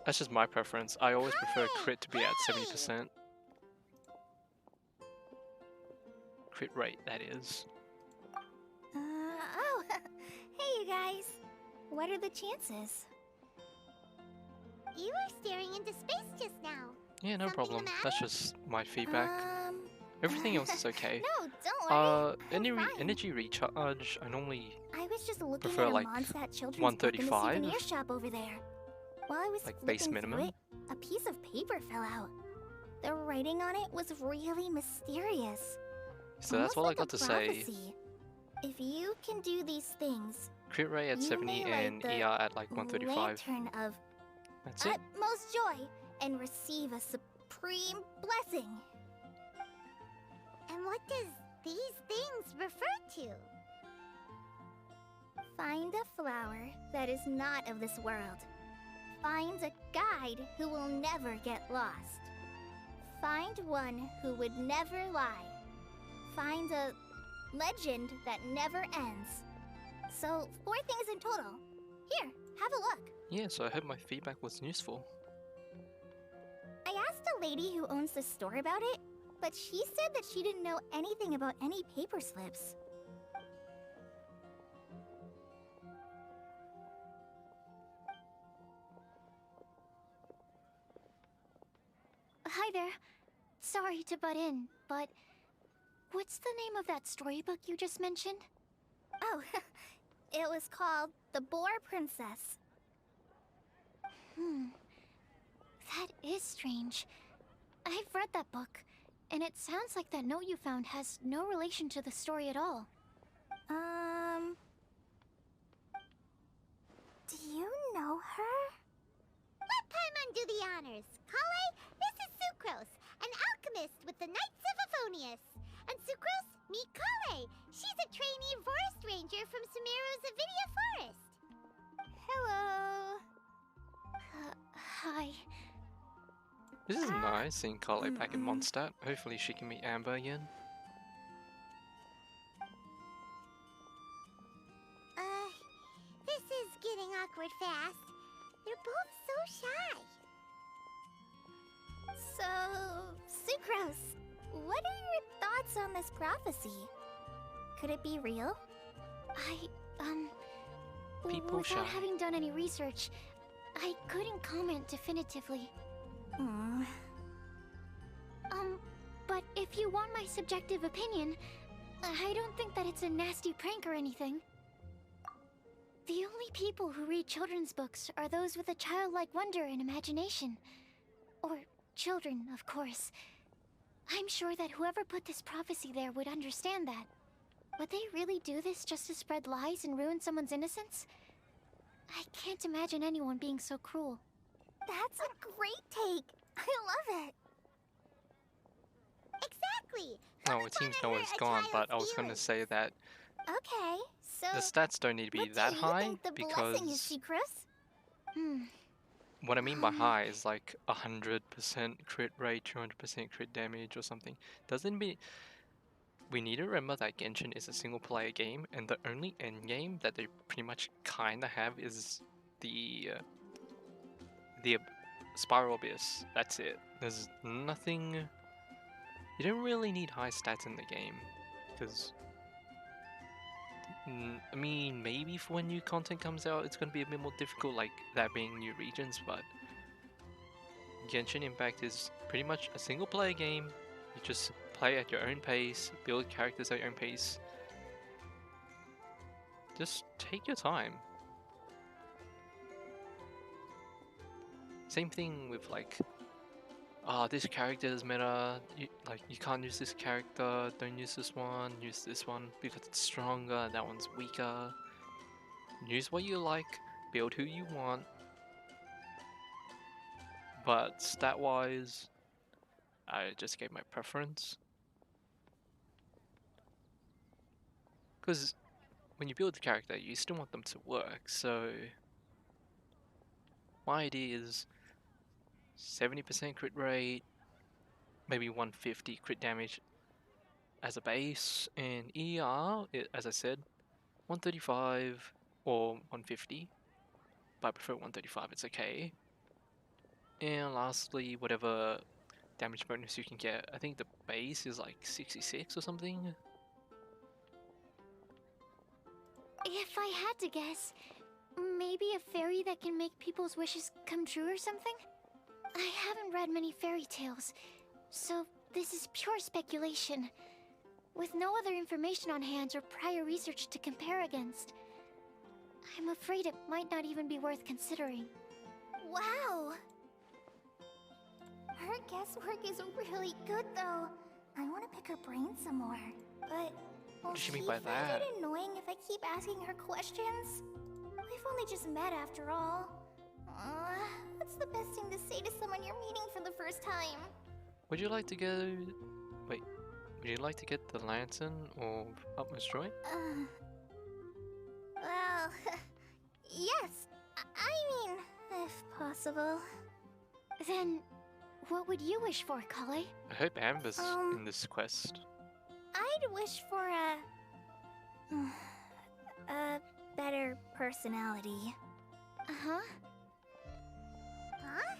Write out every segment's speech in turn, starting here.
That's just my preference. I always prefer crit to be at 70%. Crit rate, that is. Oh, hey you guys. What are the chances? You were staring into space just now. Yeah, no Something problem. the matter? That's just my feedback. Everything else is okay. No, don't worry. I'm fine. Energy recharge, I normally I was just looking prefer, at a like, Mondstadt children's book in the 135. souvenir shop over there. While I was Like, flipping base through minimum. it, a piece of paper fell out. The writing on it was really mysterious. So that's Almost all I like got a to say. prophecy. If you can do these things, Crit rate at you 70 may light and the ER at like 135. lantern of That's it. utmost joy and receive a supreme blessing. And what does these things refer to? Find a flower that is not of this world. Find a guide who will never get lost. Find one who would never lie. Find a legend that never ends. So, 4 things in total. Here, have a look. Yeah, so I hope my feedback was useful. I asked a lady who owns the store about it, but she said that she didn't know anything about any paper slips. Hi there. Sorry to butt in, but what's the name of that storybook you just mentioned? Oh, it was called The Boar Princess. That is strange. I've read that book, and it sounds like that note you found has no relation to the story at all. Do you know her? Let Paimon do the honors. Kale, this is Sucrose, an alchemist with the Knights of Favonius. And Sucrose, meet Kale. She's a trainee forest ranger from Sumeru's Avidia Forest. Hello. Hi. This is nice seeing Kale back in Mondstadt. Hopefully she can meet Amber again. This is getting awkward fast. They're both so shy. So, Sucrose, what are your thoughts on this prophecy? Could it be real? People without shy. having done any research, I couldn't comment definitively. But if you want my subjective opinion, I don't think that it's a nasty prank or anything. The only people who read children's books are those with a childlike wonder and imagination. Or children, of course. I'm sure that whoever put this prophecy there would understand that. Would they really do this just to spread lies and ruin someone's innocence? I can't imagine anyone being so cruel. That's a great take. I love it. Exactly. Oh, it seems no one's gone, but I was going to say that Okay, so the stats don't need to be what that do you high think the because blessing is, Sucrose? what I mean by high is like 100% crit rate, 200% crit damage or something. Doesn't mean we need to remember that Genshin is a single player game, and the only end game that they pretty much kinda have is the Spiral Abyss. That's it. There's nothing. You don't really need high stats in the game, because I mean, maybe for when new content comes out, it's gonna be a bit more difficult, like that being new regions. But Genshin Impact is pretty much a single player game. You just play at your own pace, build characters at your own pace. Just take your time. Same thing with like, this character is meta. You can't use this character. Don't use this one. Use this one because it's stronger. That one's weaker. Use what you like. Build who you want. But stat-wise, I just gave my preference. Because when you build the character, you still want them to work. So my idea is 70% crit rate, maybe 150 crit damage as a base, and ER, as I said, 135 or 150, but I prefer 135, it's okay. And lastly, whatever damage bonus you can get. I think the base is like 66 or something. If I had to guess, maybe a fairy that can make people's wishes come true or something? I haven't read many fairy tales, so this is pure speculation. With no other information on hand or prior research to compare against, I'm afraid it might not even be worth considering. Wow! Her guesswork is really good, though. I want to pick her brain some more. But will What does she she mean by find that? it annoying if I keep asking her questions? We've only just met after all. What's the best thing to say to someone you're meeting for the first time? Would you like to go? Wait. Would you like to get the lantern or utmost joy? Well, yes. I mean, if possible. Then, what would you wish for, Kale? I hope Amber's in this quest. I'd wish for a better personality. Uh-huh. Huh?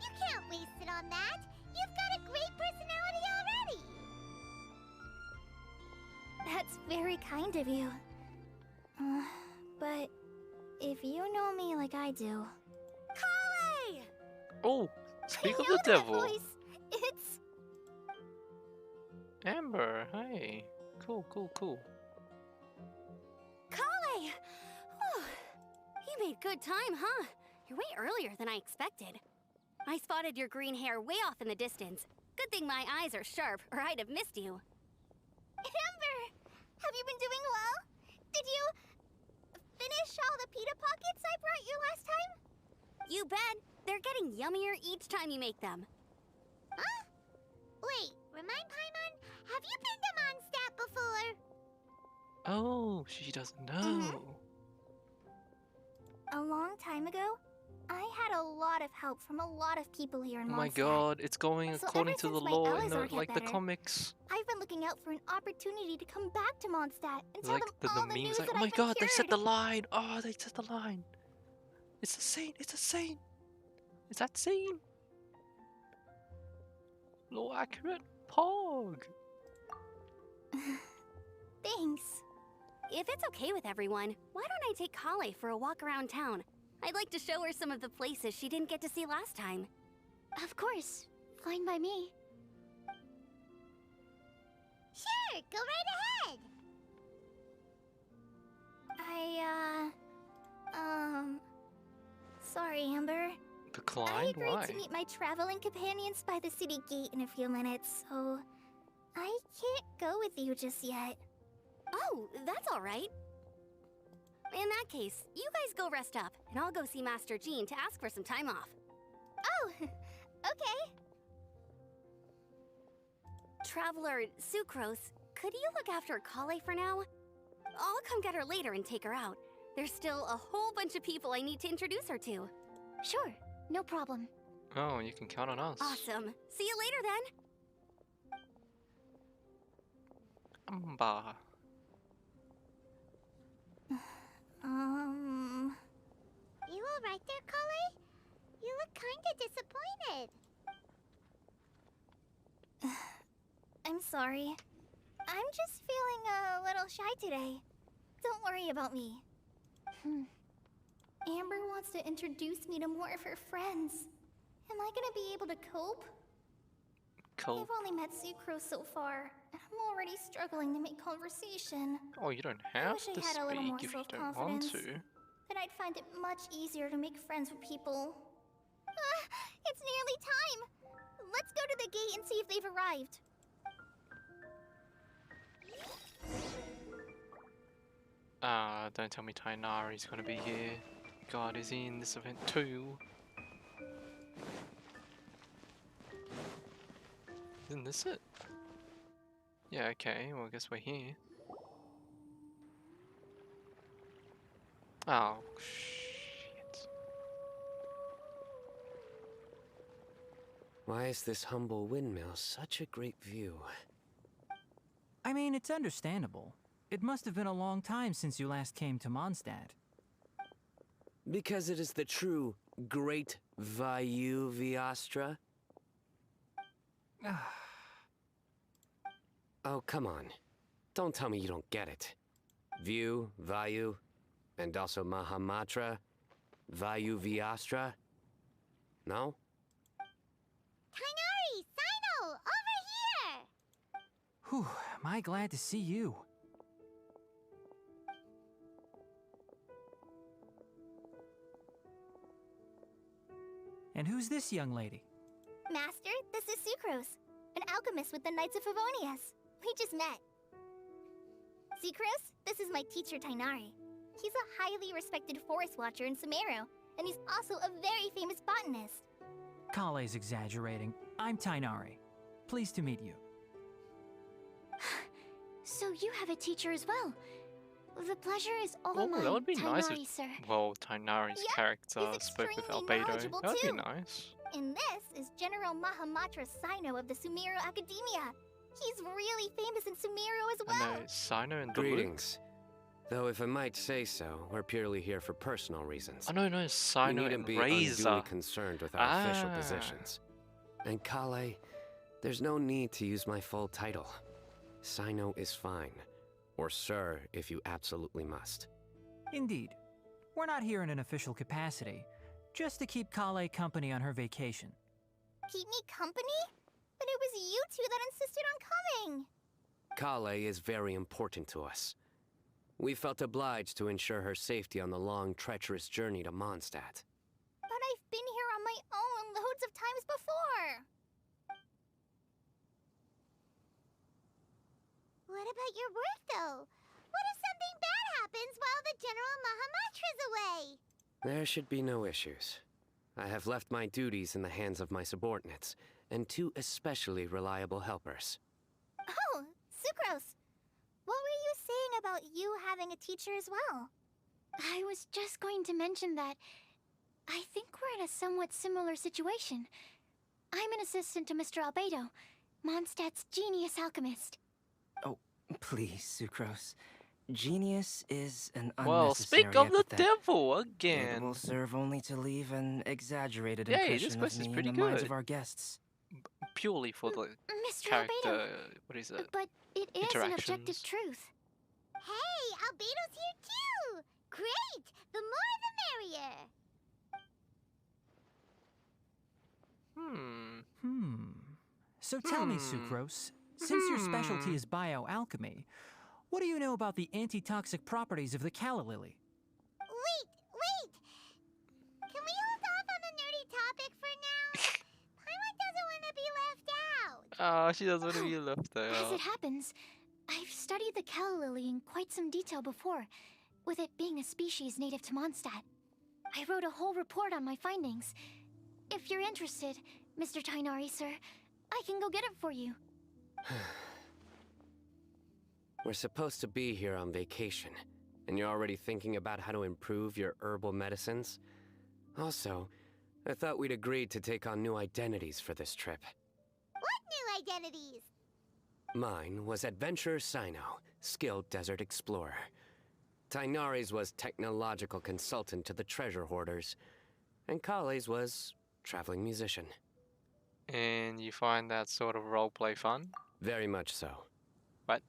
You can't waste it on that. You've got a great personality already. That's very kind of you. But if you know me like I do... Kale! Oh, speak I of know the that devil. voice. It's... Amber, hey. Cool, cool, cool. Kale! Whew. You made good time, huh? You're way earlier than I expected. I spotted your green hair way off in the distance. Good thing my eyes are sharp, or I'd have missed you. Amber! Have you been doing well? Did you... finish all the pita pockets I brought you last time? You bet. They're getting yummier each time you make them. Huh? Wait, remind Paimon, have you been to Mondstadt before? Oh, she doesn't know. A long time ago, I had a lot of help from a lot of people here in Oh my Mondstadt. god, it's going So according ever to the since my law in allies the, aren't like the better, comics. I've been looking out for an opportunity to come back to Mondstadt and tell Like them all the memes news like, that oh my I've been god, they said cured. the line. Oh, they said the line. It's a scene, it's a scene. It's that scene. Law accurate. Pog. Thanks. If it's okay with everyone, why don't I take Kale for a walk around town? I'd like to show her some of the places she didn't get to see last time. Of course. Fine by me. Sure, go right ahead. Sorry, Amber. I Declined? agreed Why? to meet my traveling companions by the city gate in a few minutes, so I can't go with you just yet. Oh, that's all right. In that case, you guys go rest up, and I'll go see Master Jean to ask for some time off. Oh, okay. Traveler Sucrose, could you look after Kale for now? I'll come get her later and take her out. There's still a whole bunch of people I need to introduce her to. Sure, no problem. Oh, you can count on us. Awesome. See you later then. Amber. You all right there, Kale? You look kinda disappointed. I'm sorry. I'm just feeling a little shy today. Don't worry about me. Amber wants to introduce me to more of her friends. Am I gonna be able to cope? Cool. I've only met Sucrose so far, and I'm already struggling to make conversation. Oh, you don't I have wish I to had a little speak more if you don't want self-confidence. to. Then I'd find it much easier to make friends with people. It's nearly time! Let's go to the gate and see if they've arrived. Don't tell me Tainari's gonna be here. God, is he in this event too? Isn't this it? Yeah, okay, well I guess we're here. Oh, shit. Why is this humble windmill such a great view? I mean, it's understandable. It must have been a long time since you last came to Mondstadt. Because it is the true Great Vayu Viastra? Oh, come on. Don't tell me you don't get it. View, Vayu, and also Mahamatra, Vayu Viastra? No? Kainari, Sino, over here! Whew, am I glad to see you. And who's this young lady? Master, this is Sucrose, an alchemist with the Knights of Favonius. We just met. Sucrose, this is my teacher Tainari. He's a highly respected forest watcher in Sumeru, and he's also a very famous botanist. Kale's exaggerating. I'm Tainari. Pleased to meet you. So you have a teacher as well. The pleasure is all Oh, mine, that would be nice Tainari, if, sir. well, Tainari's Yep, character he's spoke with extremely Albedo. knowledgeable That'd be too. nice. And this is General Mahamatra Sino of the Sumeru Academia. He's really famous in Sumeru as I well. know, Sino and the Greetings. Though if I might say so, we're purely here for personal reasons. Oh no, We Sino needn't and be Razor. unduly concerned with our official Ah. positions. And Kale, there's no need to use my full title. Sino is fine. Or sir, if you absolutely must. Indeed. We're not here in an official capacity, just to keep Kale company on her vacation. Keep me company? But it was you two that insisted on coming. Kale is very important to us. We felt obliged to ensure her safety on the long, treacherous journey to Mondstadt. But I've been here on my own loads of times before. What about your work, though? What if something bad happens while the General Mahamatra's away? There should be no issues. I have left my duties in the hands of my subordinates, and two especially reliable helpers. Oh, Sucrose. What were you saying about you having a teacher as well? I was just going to mention that I think we're in a somewhat similar situation. I'm an assistant to Mr. Albedo, Mondstadt's genius alchemist. Oh, please, Sucrose. Genius is an Well, unnecessary speak of the epithet. devil It again. will serve only to leave an exaggerated Yay, impression this of quest is me pretty in the minds good. of our guests. Purely for the Mr. Albedo, character, what is it? but it is an objective Interactions. truth. Hey, Albedo's here too! Great! The more the merrier! So tell me, Sucrose, since your specialty is bioalchemy, what do you know about the antitoxic properties of the calla lily? Wait! Can we hold off on the nerdy topic for now? Paimon doesn't want to be left out. Ah, she doesn't want to be left As out. it happens, I've studied the calla lily in quite some detail before, with it being a species native to Mondstadt. I wrote a whole report on my findings. If you're interested, Mr. Tainari, sir, I can go get it for you. We're supposed to be here on vacation, and you're already thinking about how to improve your herbal medicines? Also, I thought we'd agreed to take on new identities for this trip. What new identities? Mine was Adventurer Sino, skilled desert explorer. Tainari's was technological consultant to the treasure hoarders, and Kale's was traveling musician. And you find that sort of roleplay fun? Very much so. What?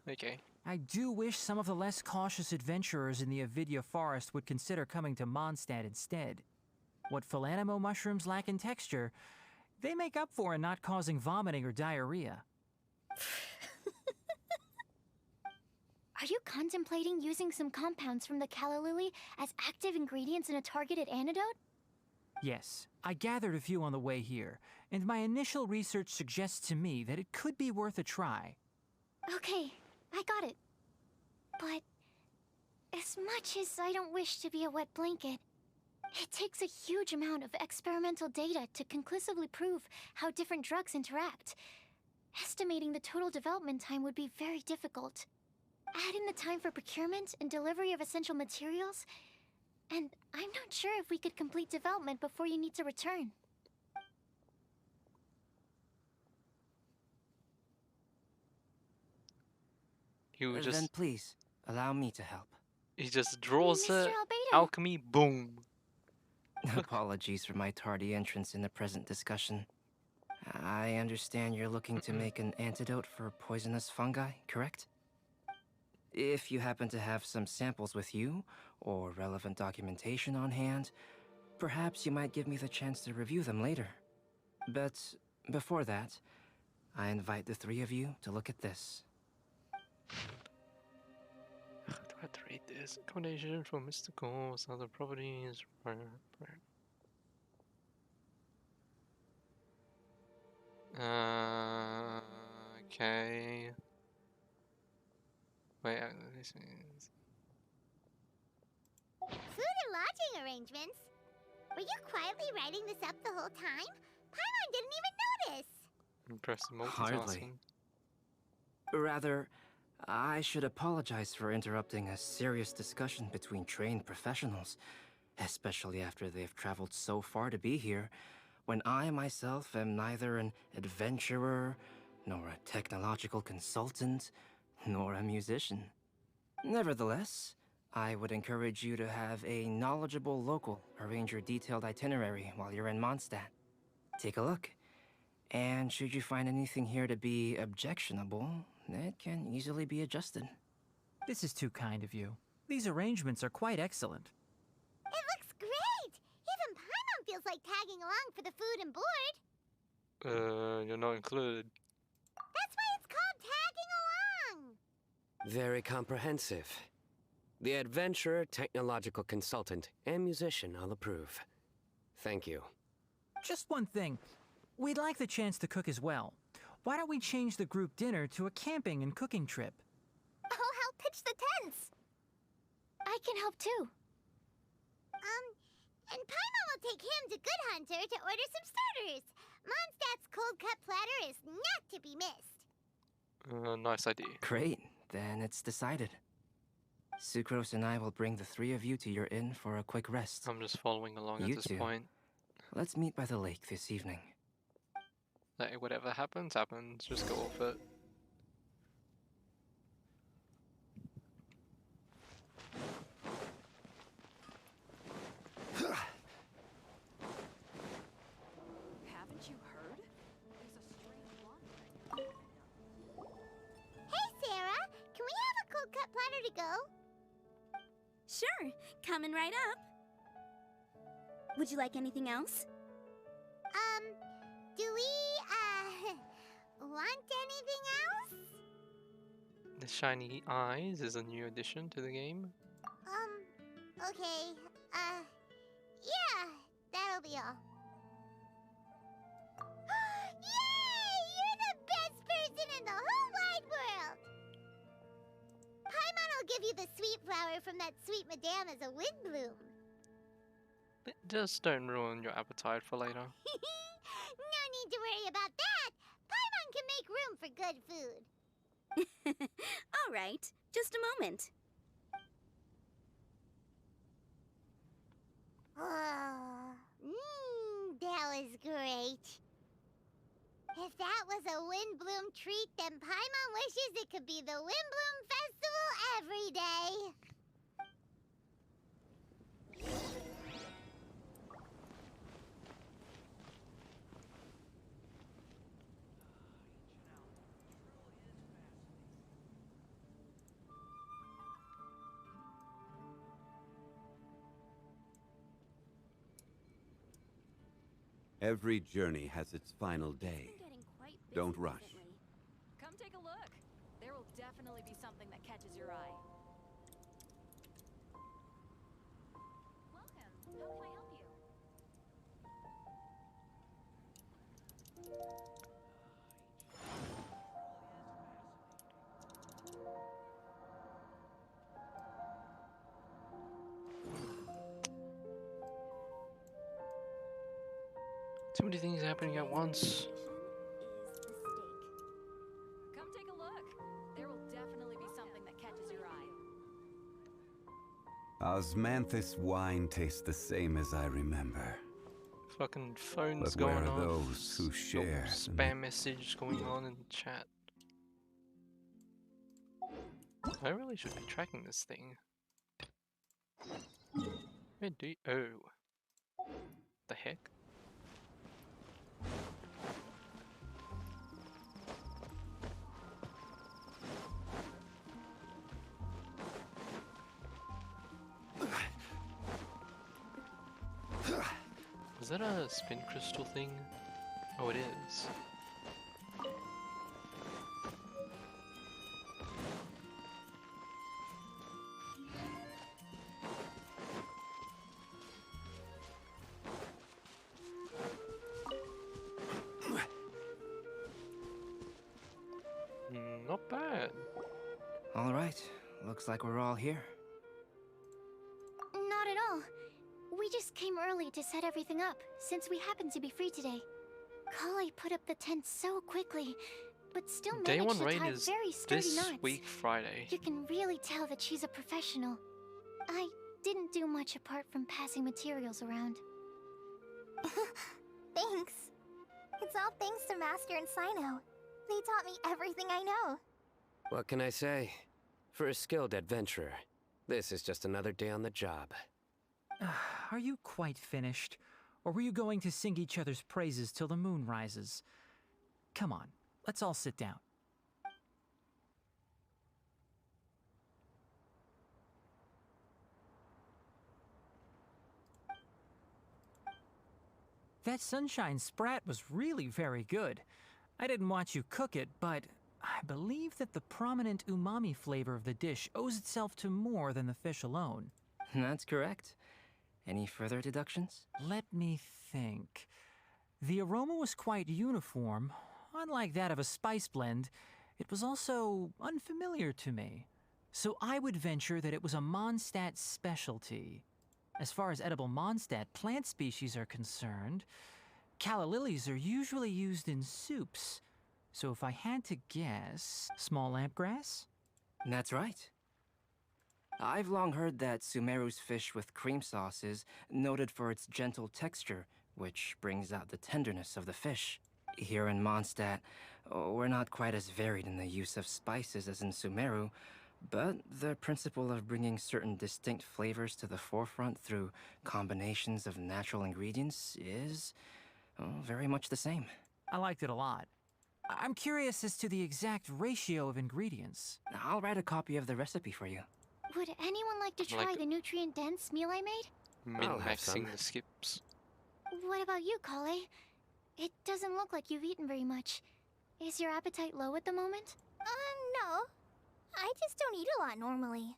Okay. I do wish some of the less cautious adventurers in the Avidya forest would consider coming to Mondstadt instead. What Philanimo mushrooms lack in texture, they make up for in not causing vomiting or diarrhea. Are you contemplating using some compounds from the calla lily as active ingredients in a targeted antidote? Yes, I gathered a few on the way here, and my initial research suggests to me that it could be worth a try. Okay, I got it. But as much as I don't wish to be a wet blanket, it takes a huge amount of experimental data to conclusively prove how different drugs interact. Estimating the total development time would be very difficult. Add in the time for procurement and delivery of essential materials, and I'm not sure if we could complete development before you need to return. You Then just please, allow me to help. he just draws Mr. it. Alchemy, boom. Apologies for my tardy entrance in the present discussion. I understand you're looking to make an antidote for poisonous fungi, correct? If you happen to have some samples with you, or relevant documentation on hand, perhaps you might give me the chance to review them later. But before that, I invite the three of you to look at this. Do I have to read this? Accommodation for mystical, other properties. Okay. Wait, this is... Food and lodging arrangements? Were you quietly writing this up the whole time? Paimon didn't even notice! Impressive multitasking. Hardly. Rather, I should apologize for interrupting a serious discussion between trained professionals, especially after they've traveled so far to be here, when I myself am neither an adventurer, nor a technological consultant, nor a musician. Nevertheless, I would encourage you to have a knowledgeable local arrange your detailed itinerary while you're in Mondstadt. Take a look, and should you find anything here to be objectionable, it can easily be adjusted. This is too kind of you. These arrangements are quite excellent. It looks great! Even Paimon feels like tagging along for the food and board. You're not included. That's why it's called tagging along! Very comprehensive. The adventurer, technological consultant, and musician all approve. Thank you. Just one thing. We'd like the chance to cook as well. Why don't we change the group dinner to a camping and cooking trip? I'll help pitch the tents. I can help too. And Paimon will take him to Good Hunter to order some starters. Mondstadt's cold cut platter is not to be missed. Nice idea. Great, then it's decided. Sucrose and I will bring the three of you to your inn for a quick rest. I'm just following along at You this two. point. Let's meet by the lake this evening. Like, whatever happens, happens. Just go off it. Haven't you heard? There's a strange wandering. Hey, Sarah! Can we have a cold cut platter to go? Sure, coming right up. Would you like anything else? Do we, want anything else? The shiny eyes is a new addition to the game. Okay, yeah, that'll be all. Yay! You're the best person in the whole wide world! Paimon will give you the sweet flower from that sweet madame as a Windblume. Just don't ruin your appetite for later. No need to worry about that! Paimon can make room for good food. All right, just a moment. That was great. If that was a Windblume treat, then Paimon wishes it could be the Windblume Festival every day. Every journey has its final day. Don't rush. Come take a look. There will definitely be something that catches your eye. Welcome. How can I help you? Too many things happening at once. Come take a look. There will definitely be something that catches your eye. Osmanthus wine tastes the same as I remember. Fucking phones But where going are off. those who share the Spam message going on in the chat. I really should be tracking this thing. Wait, do you? Oh. The heck? Is that a spin crystal thing? Oh, it is. Not bad. All right, looks like we're all here. Not at all. We just came early to set everything up, since we happen to be free today. Kale put up the tent so quickly, but still Day managed one to raid tie is very sturdy this knots. week Friday. You can really tell that she's a professional. I didn't do much apart from passing materials around. Thanks. It's all thanks to Master and Sino. They taught me everything I know. What can I say? For a skilled adventurer, this is just another day on the job. Are you quite finished? Or were you going to sing each other's praises till the moon rises? Come on, let's all sit down. That sunshine sprat was really very good. I didn't watch you cook it, but I believe that the prominent umami flavor of the dish owes itself to more than the fish alone. That's correct. Any further deductions? Let me think. The aroma was quite uniform. Unlike that of a spice blend, it was also unfamiliar to me. So I would venture that it was a Mondstadt specialty. As far as edible Mondstadt plant species are concerned, calla lilies are usually used in soups. So if I had to guess, small lampgrass? That's right. I've long heard that Sumeru's fish with cream sauce is noted for its gentle texture, which brings out the tenderness of the fish. Here in Mondstadt, we're not quite as varied in the use of spices as in Sumeru, but the principle of bringing certain distinct flavors to the forefront through combinations of natural ingredients is very much the same. I liked it a lot. I'm curious as to the exact ratio of ingredients. I'll write a copy of the recipe for you. Would anyone like to try the nutrient-dense meal I made? I'll have some. Min-maxing the skips. What about you, Kale? It doesn't look like you've eaten very much. Is your appetite low at the moment? No. I just don't eat a lot normally.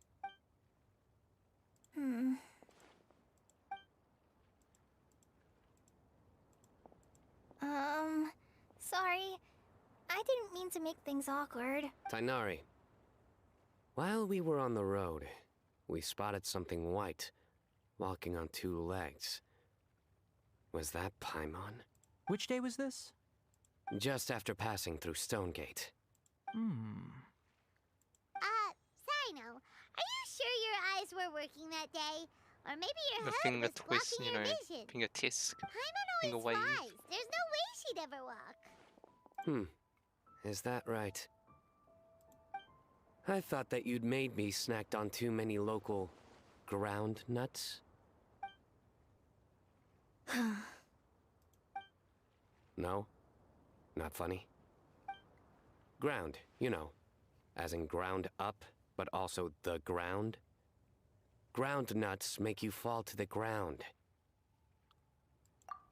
Sorry. I didn't mean to make things awkward. Tighnari. While we were on the road, we spotted something white, walking on two legs. Was that Paimon? Which day was this? Just after passing through Stonegate. Sino, are you sure your eyes were working that day? Or maybe your The head finger was twist, blocking you your know, vision? finger tisk. Paimon finger always wave. flies. There's no way she'd ever walk. Is that right? I thought that you'd made me snacked on too many local ground nuts. No? Not funny? Ground, you know, as in ground up, but also the ground. Ground nuts make you fall to the ground.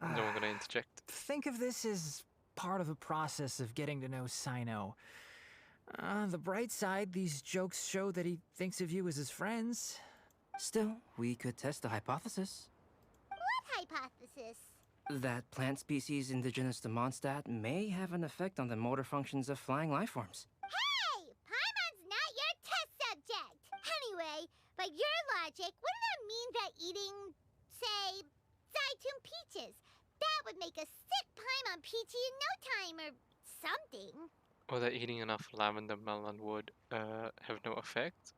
No one gonna interject. Think of this as part of the process of getting to know Sino. On the bright side, these jokes show that he thinks of you as his friends. Still, we could test the hypothesis. What hypothesis? That plant species indigenous to Mondstadt may have an effect on the motor functions of flying lifeforms. Hey! Paimon's not your test subject! Anyway, by your logic, wouldn't that mean that eating, say, Zaitun peaches, that would make a sick Paimon peachy in no time or something? Or that eating enough lavender melon would have no effect?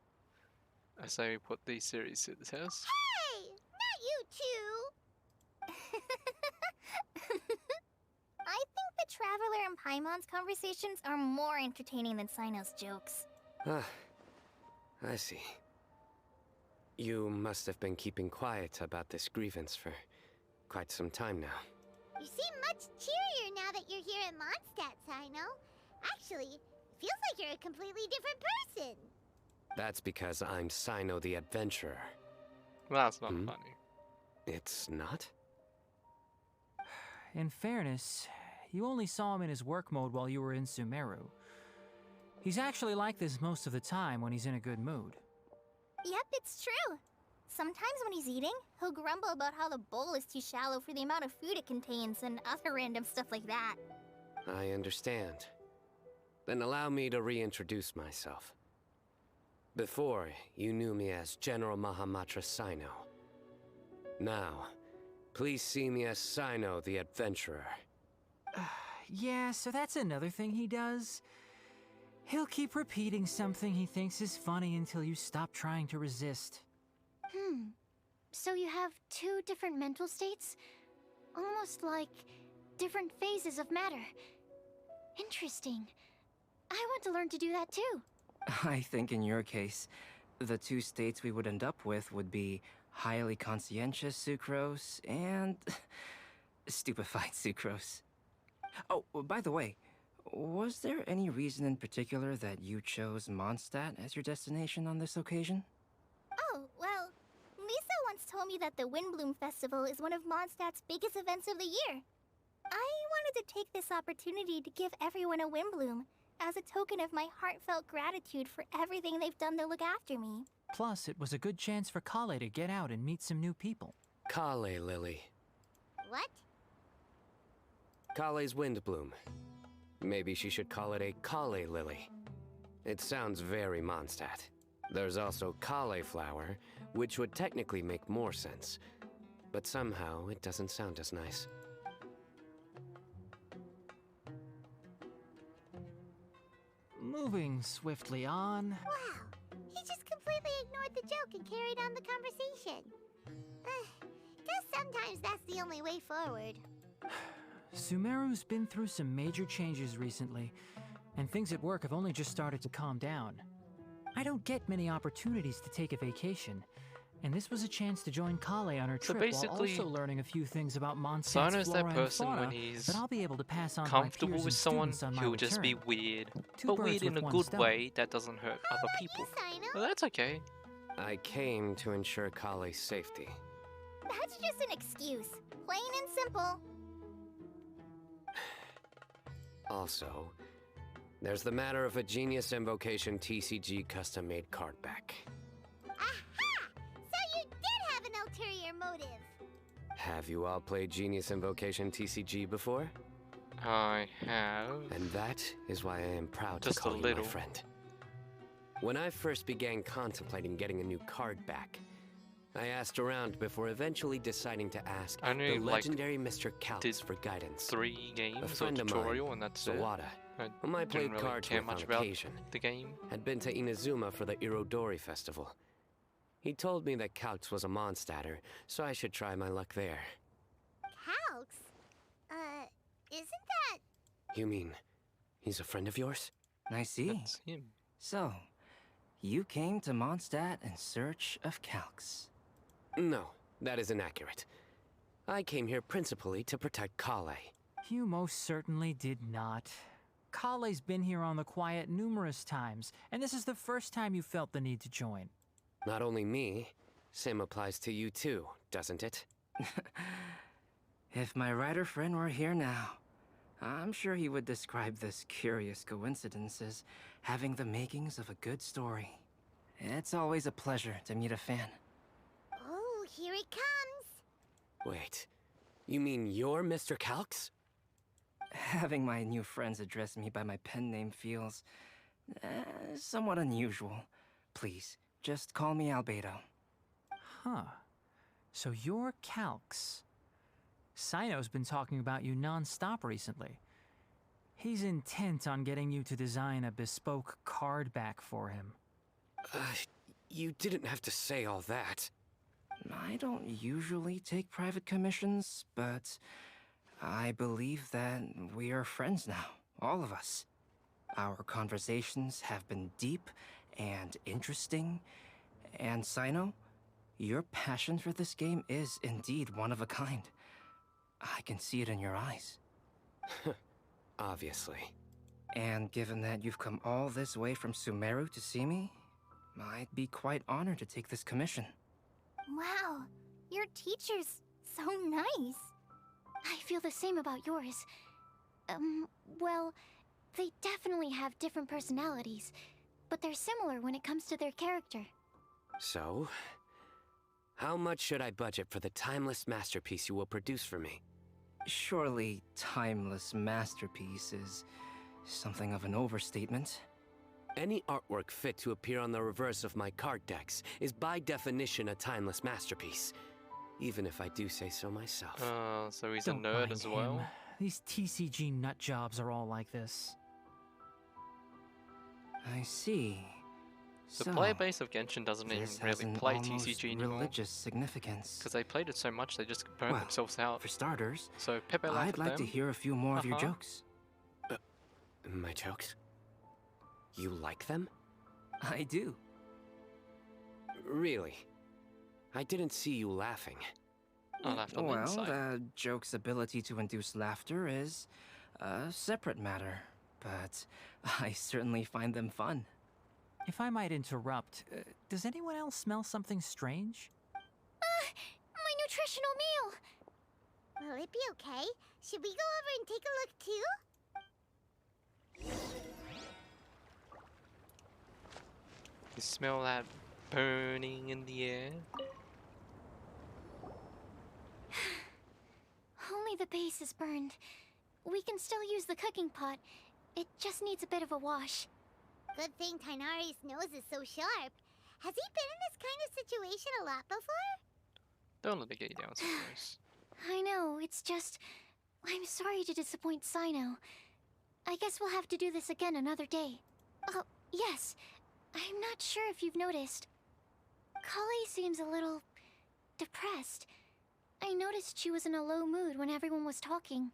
As I put the series to the test. Hey! Not you two! I think the Traveler and Paimon's conversations are more entertaining than Sino's jokes. Ah, I see. You must have been keeping quiet about this grievance for quite some time now. You seem much cheerier now that you're here at Mondstadt, Sino. Actually, it feels like you're a completely different person. That's because I'm Sino the Adventurer. That's not funny. It's not? In fairness, you only saw him in his work mode while you were in Sumeru. He's actually like this most of the time when he's in a good mood. Yep, it's true. Sometimes when he's eating, he'll grumble about how the bowl is too shallow for the amount of food it contains and other random stuff like that. I understand. Then allow me to reintroduce myself. Before, you knew me as General Mahamatra Sino. Now, please see me as Sino the Adventurer. Yeah, so that's another thing he does. He'll keep repeating something he thinks is funny until you stop trying to resist. So you have two different mental states? Almost like different phases of matter. Interesting. I want to learn to do that too. I think in your case, the two states we would end up with would be highly conscientious sucrose and stupefied sucrose. Oh, by the way, was there any reason in particular that you chose Mondstadt as your destination on this occasion? Oh, well, Lisa once told me that the Windblume Festival is one of Mondstadt's biggest events of the year. I wanted to take this opportunity to give everyone a Windblume as a token of my heartfelt gratitude for everything they've done to look after me. Plus, it was a good chance for Kale to get out and meet some new people. Kale Lily. What? Kale's Windblume. Maybe she should call it a Kale Lily. It sounds very Mondstadt. There's also Cauliflower, which would technically make more sense. But somehow, it doesn't sound as nice. Moving swiftly on. Wow. He just completely ignored the joke and carried on the conversation. Guess sometimes that's the only way forward. Sumeru's been through some major changes recently, and things at work have only just started to calm down. I don't get many opportunities to take a vacation, and this was a chance to join Kale on her So trip while basically, also learning a few things about Mondstadt's Sino's flora that and person fauna when he's that I'll be able to pass on to comfortable my peers with and someone students on my who'll just be return. weird. Two But birds weird in with a one good stone. way that doesn't hurt other people. Sino? Well, that's okay. I came to ensure Kale's safety. That's just an excuse. Plain and simple. Also, there's the matter of a Genius Invocation TCG custom-made card back. Aha! So you did have an ulterior motive. Have you all played Genius Invocation TCG before? I have. And that is why I am proud Just to call a you my little. friend. When I first began contemplating getting a new card back, I asked around before eventually deciding to ask I knew, the like, legendary Mr. Kaltz did for guidance. 3 A games or friend of tutorial mine, and that's it. Sawada, I whom I didn't played really cards care with much on about occasion, the game. had been to Inazuma for the Irodori festival. He told me that Kaltz was a Mondstadter, so I should try my luck there. Calx? Isn't that... You mean, he's a friend of yours? I see. That's him. So, you came to Mondstadt in search of Calx. No, that is inaccurate. I came here principally to protect Kale. You most certainly did not. Kale's been here on the quiet numerous times, and this is the first time you felt the need to join. Not only me, same applies to you too, doesn't it? If my writer friend were here now, I'm sure he would describe this curious coincidence as having the makings of a good story. It's always a pleasure to meet a fan. Oh, here it comes. Wait, you mean you're Mr. Kalx? Having my new friends address me by my pen name feels somewhat unusual. Please, just call me Albedo. Huh. So you're Kalx. Sino's been talking about you non-stop recently. He's intent on getting you to design a bespoke card back for him. You didn't have to say all that. I don't usually take private commissions, but I believe that we are friends now, all of us. Our conversations have been deep and interesting, and Sino, Your passion for this game is indeed one of a kind. I can see it in your eyes. Obviously. And given that you've come all this way from Sumeru to see me, I'd be quite honored to take this commission. Wow, your teacher's so nice. I feel the same about yours. Well, they definitely have different personalities, but they're similar when it comes to their character. So, how much should I budget for the timeless masterpiece you will produce for me? Surely, timeless masterpiece is something of an overstatement. Any artwork fit to appear on the reverse of my card decks is by definition a timeless masterpiece, even if I do say so myself. So he's Don't a nerd mind as well. him. These TCG nut jobs are all like this. I see. The So, player base of Genshin doesn't even this has really an play almost TCG anymore. religious significance. Because they played it so much, they just burned Well, themselves out. For starters, So Pepe laughed I'd at like to them. hear a few more of your Uh-huh. jokes. My jokes? You like them? I do. Really? I didn't see you laughing. I laughed on the Well, inside. the joke's ability to induce laughter is a separate matter, but I certainly find them fun. If I might interrupt, does anyone else smell something strange? My nutritional meal! Will it be okay? Should we go over and take a look too? You smell that burning in the air? Only the base is burned. We can still use the cooking pot. It just needs a bit of a wash. Good thing Tainari's nose is so sharp. Has he been in this kind of situation a lot before? Don't let it get you down so close. I know, it's just... I'm sorry to disappoint Sino. I guess we'll have to do this again another day. Oh, yes. I'm not sure if you've noticed. Kali seems a little... depressed. I noticed she was in a low mood when everyone was talking.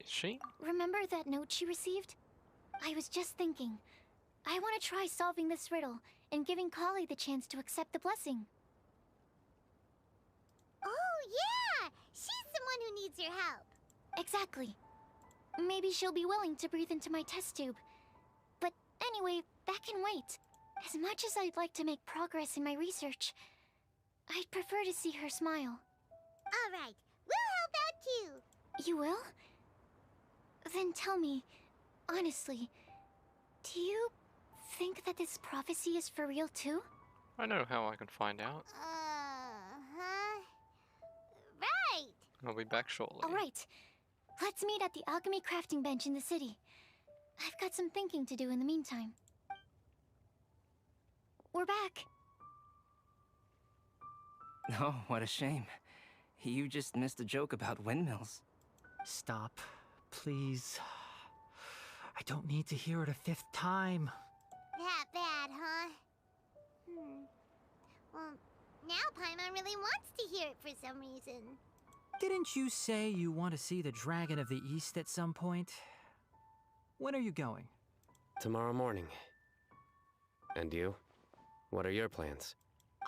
Is she? Remember that note she received? I was just thinking. I want to try solving this riddle and giving Kali the chance to accept the blessing. Oh, yeah! She's someone who needs your help. Exactly. Maybe she'll be willing to breathe into my test tube. But anyway, that can wait. As much as I'd like to make progress in my research, I'd prefer to see her smile. All right, we'll help out too. You will? Then tell me, honestly, do you think that this prophecy is for real too? I know how I can find out. Uh-huh. Right. I'll be back shortly. Alright, let's meet at the alchemy crafting bench in the city. I've got some thinking to do in the meantime. We're back. Oh, what a shame. You just missed a joke about windmills. Stop, please. I don't need to hear it a fifth time. That bad, huh? Well, now Paimon really wants to hear it for some reason. Didn't you say you want to see the Dragon of the East at some point? When are you going? Tomorrow morning. And you? What are your plans?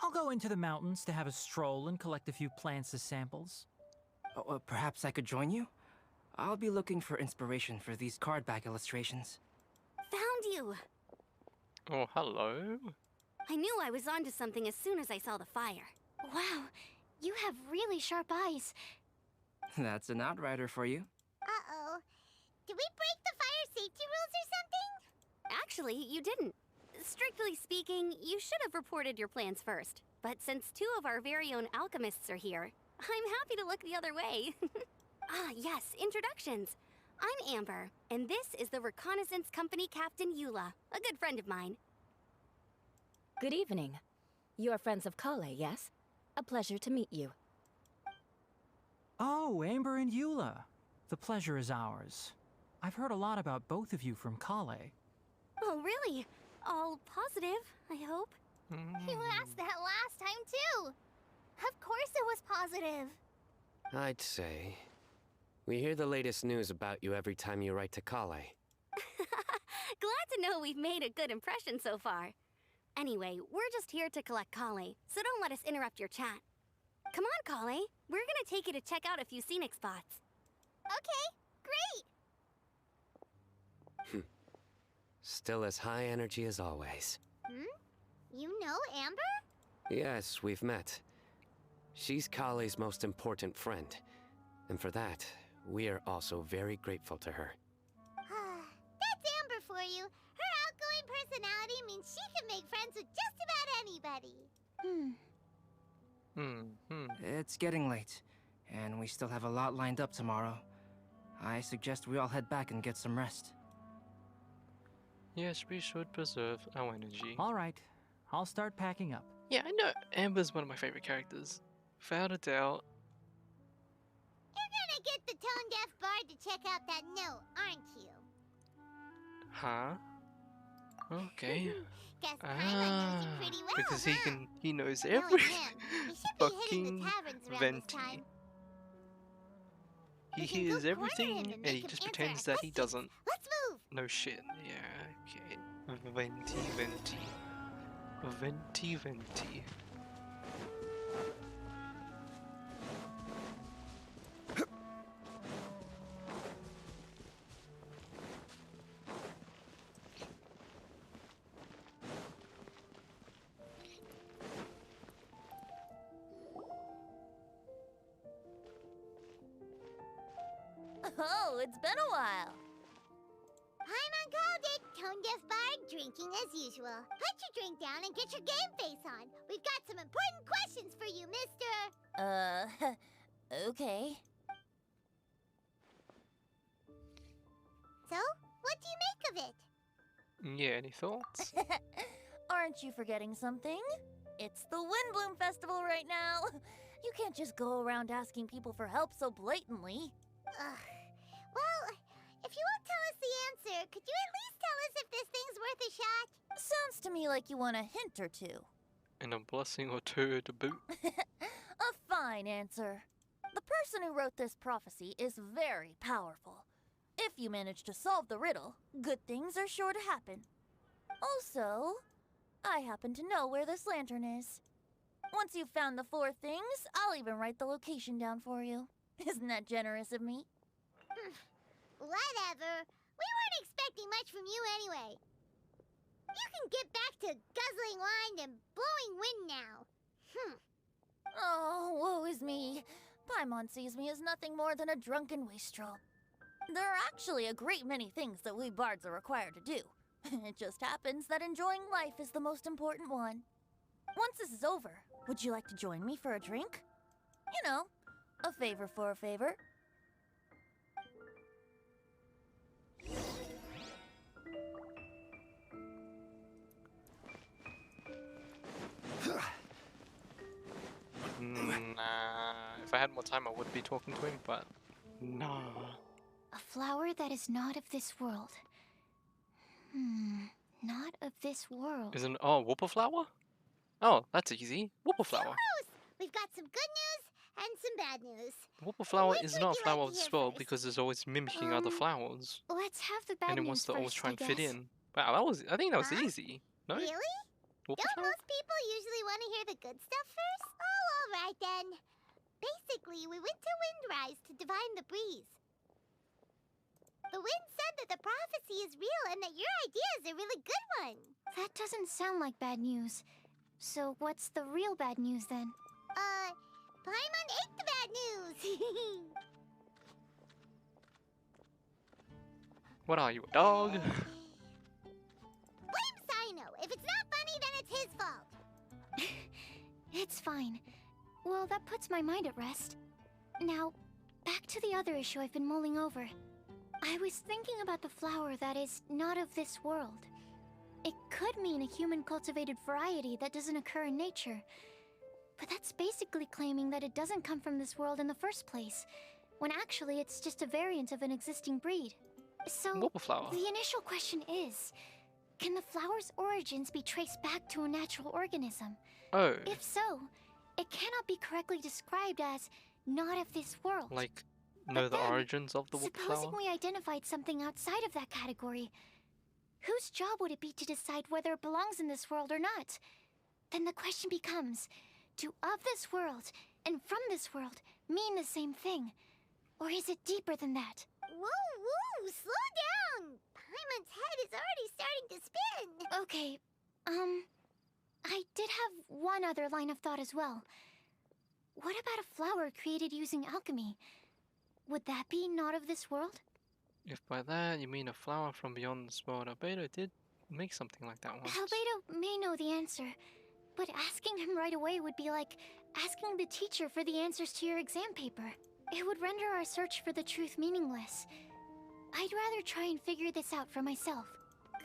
I'll go into the mountains to have a stroll and collect a few plants as samples. Oh, perhaps I could join you? I'll be looking for inspiration for these card back illustrations. Found you! Oh, hello. I knew I was onto something as soon as I saw the fire. Wow, you have really sharp eyes. That's an outrider for you. Uh-oh. Did we break the fire safety rules or something? Actually, you didn't. Strictly speaking, you should have reported your plans first. But since two of our very own alchemists are here, I'm happy to look the other way. Ah, yes, introductions. I'm Amber, and this is the Reconnaissance Company Captain Eula, a good friend of mine. Good evening. You are friends of Kale, yes? A pleasure to meet you. Oh, Amber and Eula. The pleasure is ours. I've heard a lot about both of you from Kale. Oh, really? All positive, I hope. You asked that last time too. Of course it was positive. I'd say. We hear the latest news about you every time you write to Kale. Glad to know we've made a good impression so far. Anyway, we're just here to collect Kale, so don't let us interrupt your chat. Come on, Kale. We're gonna take you to check out a few scenic spots. Okay, great! Still as high energy as always. You know Amber? Yes, we've met. She's Kale's most important friend. And for that, we are also very grateful to her. That's Amber for you. Her outgoing personality means she can make friends with just about anybody. It's getting late, and we still have a lot lined up tomorrow. I suggest we all head back and get some rest. Yes, we should preserve our energy. All right, I'll start packing up. Yeah, I know Amber's one of my favorite characters. Without a doubt. You're gonna get the tone-deaf bard to check out that note, aren't you? Huh? Okay. Guess Paimon knows you pretty well, Because he knows Knowing every him, he should be hitting fucking the taverns around this venti. time. He We can go hears corner him everything and and make he him just answer pretends our that he questions. doesn't. Let's move! No shit. Yeah, okay. Venti. Oh, it's been a while. Paimon called it. Tone-deaf bard drinking as usual. Put your drink down and get your game face on. We've got some important questions for you, mister. Okay. So, what do you make of it? Yeah, any thoughts? Aren't you forgetting something? It's the Windblume Festival right now. You can't just go around asking people for help so blatantly. Well, if you won't tell us the answer, could you at least tell us if this thing's worth a shot? Sounds to me like you want a hint or two. And a blessing or two to boot. A fine answer. The person who wrote this prophecy is very powerful. If you manage to solve the riddle, good things are sure to happen. Also, I happen to know where this lantern is. Once you've found the 4 things, I'll even write the location down for you. Isn't that generous of me? Whatever. We weren't expecting much from you anyway. You can get back to guzzling wine and blowing wind now. Oh, woe is me. Paimon sees me as nothing more than a drunken wastrel. There are actually a great many things that we bards are required to do. It just happens that enjoying life is the most important one. Once this is over, would you like to join me for a drink? You know, a favor for a favor. Nah. If I had more time, I would be talking to him, but nah. A flower that is not of this world. Not of this world. Isn't whooper flower? Oh, that's easy. Whooper flower. Gross! We've got some good news and some bad news. Whooper flower Which is would not a you flower like of to this hear world first? because it's always mimicking other flowers. Let's have the bad And it news wants to always first, try I and fit guess. in. Wow, I think that was Huh? easy. No? Really? Whooper Don't flower? most people usually want to hear the good stuff first? Oh, all right then. Basically, we went to Windrise to divine the breeze. The wind said that the prophecy is real and that your idea is a really good one. That doesn't sound like bad news. So what's the real bad news then? Paimon ate the bad news. What are you, a dog? Blame Sino. If it's not funny, then it's his fault. It's fine. Well, that puts my mind at rest. Now, back to the other issue I've been mulling over. I was thinking about the flower that is not of this world. It could mean a human-cultivated variety that doesn't occur in nature. But that's basically claiming that it doesn't come from this world in the first place, when actually it's just a variant of an existing breed. So, Whooper flower. the initial question is, can the flower's origins be traced back to a natural organism? Oh, If so, it cannot be correctly described as not of this world. like know the then, origins of the whooper Supposing flower? we identified something outside of that category, whose job would it be to decide whether it belongs in this world or not? Then the question becomes, do of this world and from this world mean the same thing? Or is it deeper than that? Whoa, slow down! Paimon's head is already starting to spin! Okay, I did have one other line of thought as well. What about a flower created using alchemy? Would that be not of this world? If by that you mean a flower from beyond this world, Albedo did make something like that once. Albedo may know the answer, but asking him right away would be like asking the teacher for the answers to your exam paper. It would render our search for the truth meaningless. I'd rather try and figure this out for myself.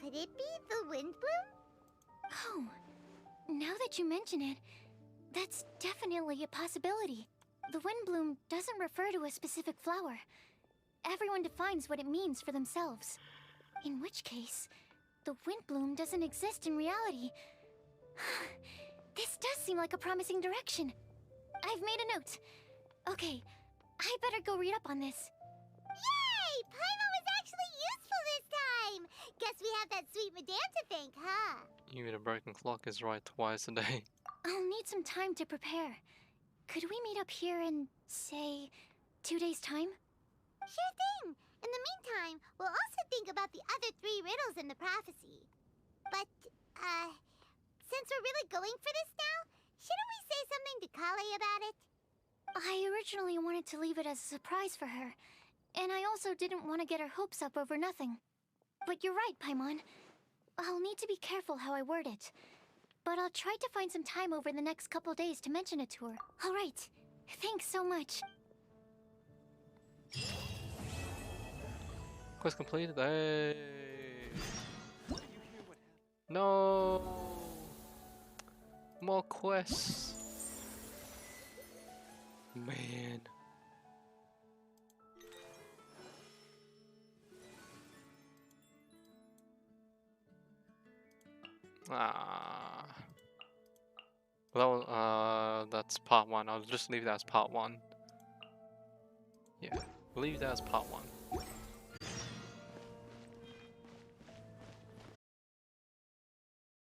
Could it be the Windblume? Oh, now that you mention it, that's definitely a possibility. The Windblume doesn't refer to a specific flower. Everyone defines what it means for themselves. In which case, the Windblume doesn't exist in reality. This does seem like a promising direction. I've made a note. Okay, I better go read up on this. Yay! Paimon was actually useful this time! Guess we have that sweet madame to thank, huh? Even a broken clock is right twice a day. I'll need some time to prepare. Could we meet up here in, say, 2 days' time? Sure thing! In the meantime, we'll also think about the other 3 riddles in the prophecy. But, since we're really going for this now, shouldn't we say something to Kale about it? I originally wanted to leave it as a surprise for her, and I also didn't want to get her hopes up over nothing. But you're right, Paimon. I'll need to be careful how I word it. But I'll try to find some time over the next couple days to mention it to her. All right. Thanks so much. Quest completed. Hey. No. More quests. Man. Well, that's part 1. I'll just leave that as part 1. Yeah, leave that as part 1.